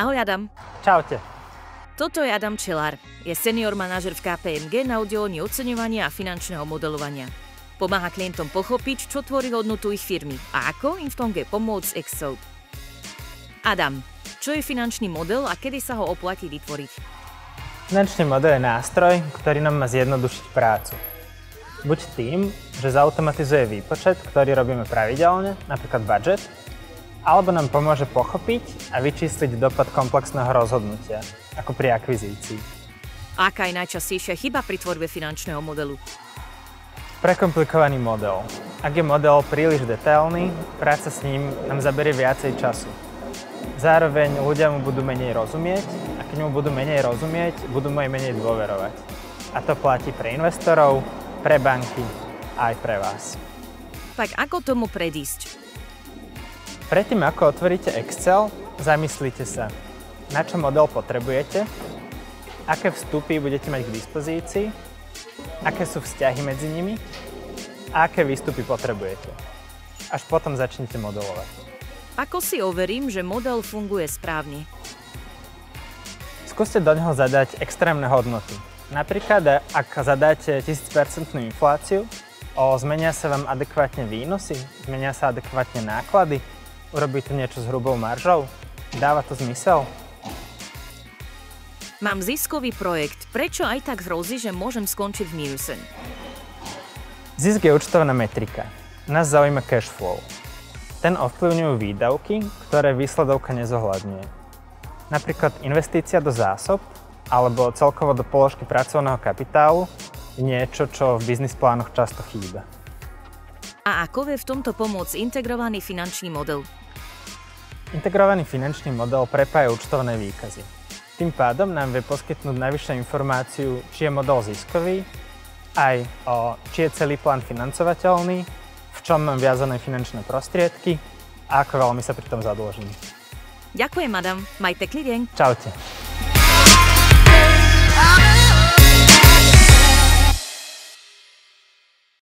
Ahoj Adam. Čaute. Toto je Adam Čelár. Je senior manažer v KPMG na oddelení oceňovania a finančného modelovania. Pomáha klientom pochopiť, čo tvorí hodnotu ich firmy a ako im v tom vie pomôcť Excel. Adam, čo je finančný model a kedy sa ho oplatí vytvoriť? Finančný model je nástroj, ktorý nám má zjednodušiť prácu. Buď tým, že zautomatizuje výpočet, ktorý robíme pravidelne, napríklad budget, alebo nám pomôže pochopiť a vyčísliť dopad komplexného rozhodnutia, ako pri akvizícii. Aká je najčastejšia chyba pri tvorbe finančného modelu? Prekomplikovaný model. Ak je model príliš detailný, práca s ním nám zaberie viacej času. Zároveň ľudia mu budú menej rozumieť a keď mu budú menej rozumieť, budú mu aj menej dôverovať. A to platí pre investorov, pre banky a aj pre vás. Tak ako tomu predísť? Predtým, ako otvoríte Excel, zamyslite sa, na čo model potrebujete, aké vstupy budete mať k dispozícii, aké sú vzťahy medzi nimi a aké výstupy potrebujete. Až potom začnete modelovať. Ako si overím, že model funguje správne? Skúste do neho zadať extrémne hodnoty. Napríklad, ak zadáte 1000% infláciu, zmenia sa vám adekvátne výnosy, zmenia sa adekvátne náklady, urobíte niečo s hrubou maržou? Dáva to zmysel? Mám ziskový projekt. Prečo aj tak hrozí, že môžem skončiť v mínuse? Zisk je účtovná metrika. Nás zaujíma cash flow. Ten ovplyvňujú výdavky, ktoré výsledovka nezohľadňuje. Napríklad investícia do zásob alebo celkovo do položky pracovného kapitálu je niečo, čo v biznis plánoch často chýba. A ako vie v tomto pomôcť integrovaný finančný model? Integrovaný finančný model prepája účtovné výkazy. Tým pádom nám vie poskytnúť navyše informáciu, či je model ziskový, aj či je celý plán financovateľný, v čom mám viazané finančné prostriedky a ako veľmi sa pri tom zadlžím. Ďakujem, Adam. Maj pekný deň. Čaute.